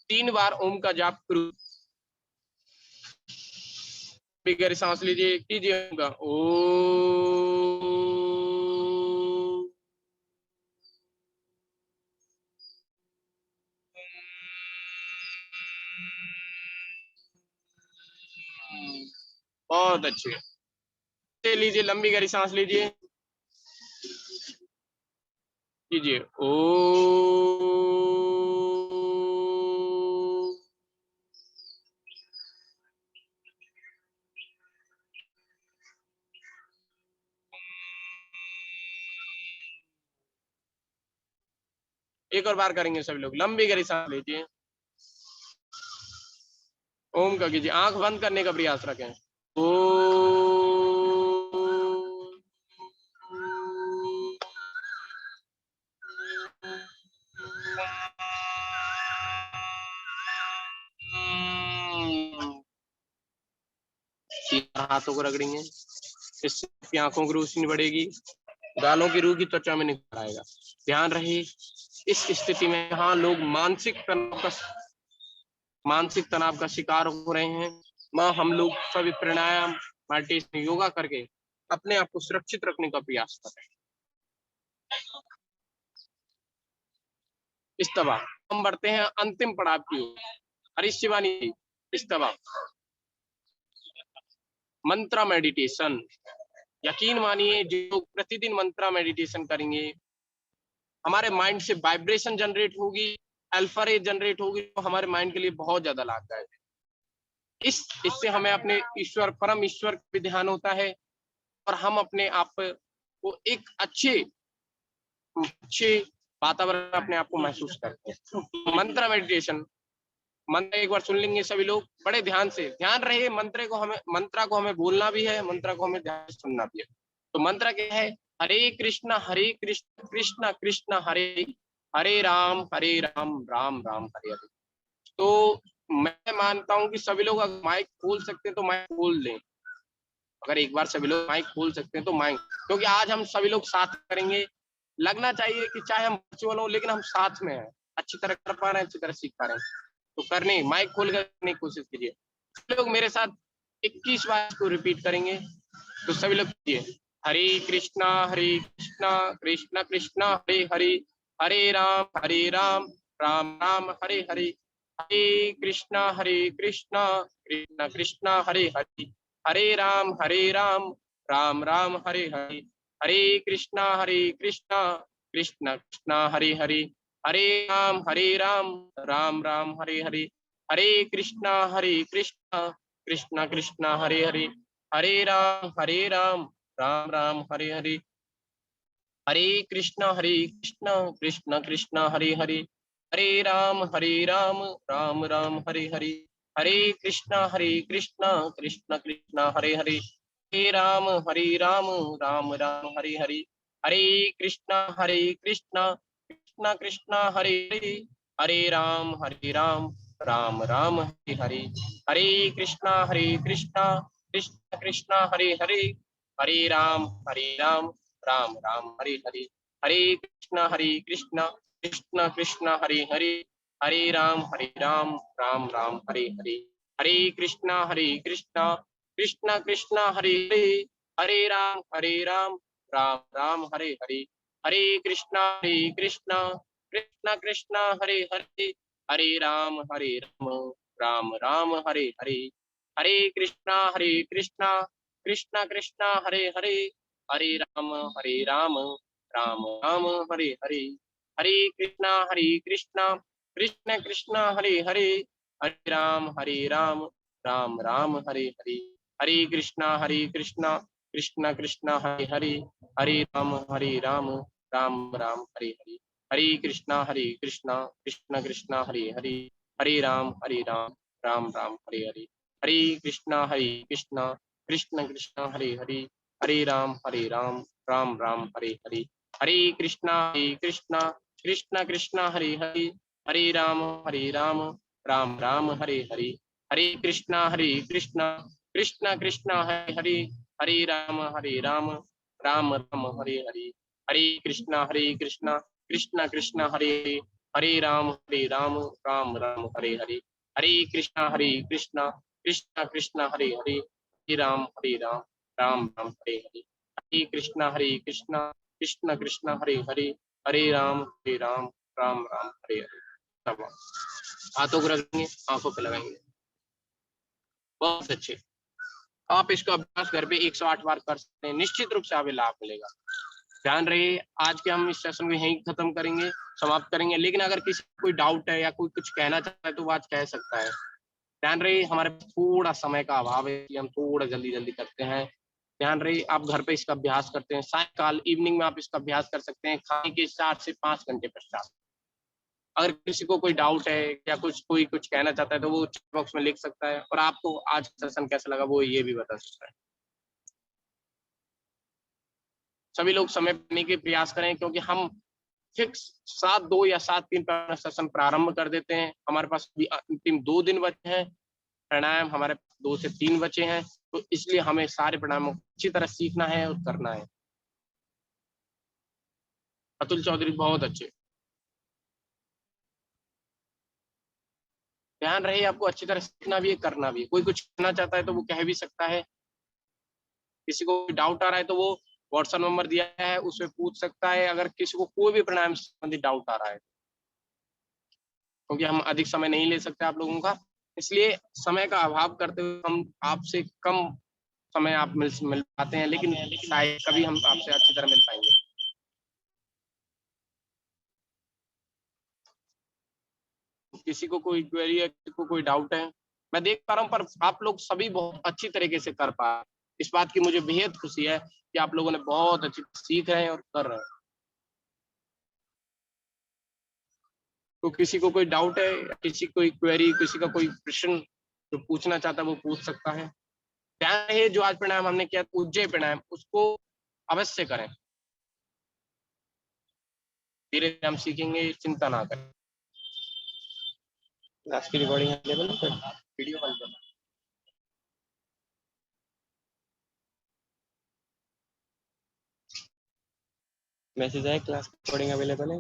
3 बार ओम का जाप करो। गहरी सांस लीजिए, कीजिए ओम का ओ। बहुत अच्छे, लीजिए लंबी गहरी सांस लीजिए, कीजिए ओ। एक और बार करेंगे सभी लोग, लंबी गहरी सांस लीजिए, ओम का कीजिए, आंख बंद करने का प्रयास रखें। ओ। हाथों को रगड़ेंगे, इससे आंखों की रोशनी बढ़ेगी, गालों की रूह की त्वचा में निखार आएगा। ध्यान रहे इस स्थिति में यहाँ लोग मानसिक तनाव का शिकार हो रहे हैं, माँ हम लोग सभी प्राणायाम मेडिटेशन योगा करके अपने आप को सुरक्षित रखने का प्रयास कर रहे हैं। इस तरह हम बढ़ते हैं अंतिम पड़ाव की ओर। हरीश शिवानी, इस तरह मंत्रा मेडिटेशन, यकीन मानिए जो लोग प्रतिदिन मंत्रा मेडिटेशन करेंगे, हमारे माइंड से वाइब्रेशन जनरेट होगी, अल्फा रे जनरेट होगी, तो हमारे माइंड के लिए बहुत ज्यादा लाभदायक है। इससे हमें अपने ईश्वर परम ईश्वर पे ध्यान होता है और हम अपने आप को एक अच्छे वातावरण अपने आप को महसूस करते हैं। मंत्र मेडिटेशन, मंत्र एक बार सुन लेंगे सभी लोग बड़े ध्यान से। ध्यान रहे मंत्र को हमें बोलना भी है, मंत्र को हमें ध्यान से सुनना भी है। तो मंत्र क्या है? हरे कृष्ण कृष्ण कृष्ण हरे हरे राम राम राम हरे हरे। तो मैं मानता हूं कि सभी लोग अगर माइक खोल सकते हैं तो माइक खोल लें। अगर एक बार सभी लोग माइक खोल सकते हैं तो माइक, क्योंकि आज हम सभी लोग साथ करेंगे। लगना चाहिए कि चाहे हम वर्चुअल हो लेकिन हम साथ में हैं, अच्छी तरह कर पा रहे हैं, अच्छी तरह सीख पा रहे हैं। तो करने माइक खोल कर करने की कोशिश कीजिए। सभी लोग मेरे साथ 21 बार को रिपीट करेंगे। तो सभी लोग कीजिए, हरे कृष्णा कृष्ण कृष्ण हरे हरे हरे राम राम राम हरे हरे हरे कृष्णा कृष्ण कृष्ण हरे हरे हरे राम राम राम हरे हरे हरे कृष्णा कृष्ण कृष्ण कृष्ण हरे हरे हरे राम राम राम हरे हरे, हरे कृष्णा कृष्णा कृष्णा हरे हरे, हरे राम राम हरे हरे, हरे कृष्णा कृष्णा कृष्णा हरे हरे, हरे राम राम हरे हरे, हरे कृष्णा कृष्णा कृष्णा हरे हरे, हरे राम हरे हरे, हरे कृष्णा कृष्णा कृष्णा हरे हरे, हरे राम राम हरे हरे, हरे कृष्णा कृष्णा कृष्णा हरे हरे, हरे राम राम हरे हरे, हरे कृष्णा कृष्णा कृष्णा हरे हरे, हरे राम राम हरे हरे, हरे कृष्णा कृष्णा कृष्णा हरे हरे, हरे राम राम हरे हरे, हरे कृष्णा कृष्णा कृष्णा हरे हरे, हरे राम राम हरे हरे, हरे कृष्णा कृष्णा कृष्णा हरे हरे, हरे राम राम हरे हरे, हरे कृष्णा कृष्णा कृष्णा हरे हरे, हरे राम हरे हरे, हरे कृष्णा कृष्णा कृष्णा हरे हरे, हरे राम राम हरे हरे, हरे कृष्णा कृष्णा कृष्णा हरे हरे, हरे राम राम हरे हरे, हरे कृष्णा कृष्णा कृष्णा हरे हरे, हरे राम राम हरे हरे, हरे कृष्णा कृष्णा कृष्णा हरे हरे, हरे राम राम हरे हरे, हरे कृष्णा कृष्णा कृष्णा हरे हरे, हरे राम राम हरे हरे, हरे कृष्णा कृष्णा कृष्णा हरे हरे, राम हरे हरे, हरे कृष्णा कृष्णा कृष्णा हरे हरे, हरे राम राम हरे हरे, हरे कृष्णा कृष्णा कृष्णा हरे हरे, हरे राम राम हरे हरे। सब हाथों को रखेंगे, आंखों पे लगाएंगे। बहुत अच्छे। आप इसका अभ्यास घर पे 108 बार कर सकते हैं, निश्चित रूप से आपको लाभ मिलेगा। ध्यान रहे, आज के हम इस सेशन को यहीं खत्म करेंगे, समाप्त करेंगे, लेकिन अगर किसी को कोई डाउट है या कोई कुछ कहना चाहता है तो वो आज कह सकता है। ध्यान रहे, हमारे पास थोड़ा समय का अभाव है, हम थोड़ा जल्दी करते हैं। ध्यान रहे, आप घर पे इसका अभ्यास करते हैं, सायकाल इवनिंग में आप इसका अभ्यास कर सकते हैं, खाने के 4 से 5 घंटे पश्चात। अगर किसी को कोई डाउट है या कोई कुछ कहना चाहता है तो वो चैट बॉक्स में लिख सकता है, और आपको आज सेशन कैसा लगा वो ये भी बता सकता है। सभी लोग समय देने के प्रयास करें, क्योंकि हम फिक्स 7-2 या 7-3 पर सेशन प्रारंभ कर देते हैं। हमारे पास भी अंतिम 2 दिन बचे हैं, प्राणायाम हमारे 2 से 3 बचे हैं, तो इसलिए हमें सारे प्राणायामों को अच्छी तरह सीखना है और करना है। अतुल चौधरी बहुत अच्छे। ध्यान रहे, आपको अच्छी तरह सीखना भी है, करना भी है। कोई कुछ कहना चाहता है तो वो कह भी सकता है, किसी को डाउट आ रहा है तो वो व्हाट्सएप नंबर दिया है, उसमें पूछ सकता है, अगर किसी को कोई भी प्राणायाम से संबंधित डाउट आ रहा है, क्योंकि हम अधिक समय नहीं ले सकते आप लोगों का, इसलिए समय का अभाव करते हुए हम आपसे कम समय आप मिल पाते हैं, लेकिन शायद कभी हम आपसे अच्छी तरह मिल पाएंगे। किसी को कोई क्वेरी है, किसी को कोई डाउट है, मैं देख पा रहा हूँ, पर आप लोग सभी बहुत अच्छी तरीके से कर पा रहे हैं। इस बात की मुझे बेहद खुशी है कि आप लोगों ने बहुत अच्छी सीख रहे हैं और कर रहे हैं। तो किसी को कोई डाउट है, किसी कोई क्वेरी, किसी का कोई प्रश्न जो पूछना चाहता है वो पूछ सकता है। ध्यान रहे, जो आज प्राणायाम हमने किया उज्जय प्राणायाम, उसको अवश्य करें। धीरे धीरे हम सीखेंगे, चिंता ना करें। आज की रिकॉर्डिंग अवेलेबल है, वीडियो बंद करना। मैसेज आया, क्लास रिकॉर्डिंग अवेलेबल है।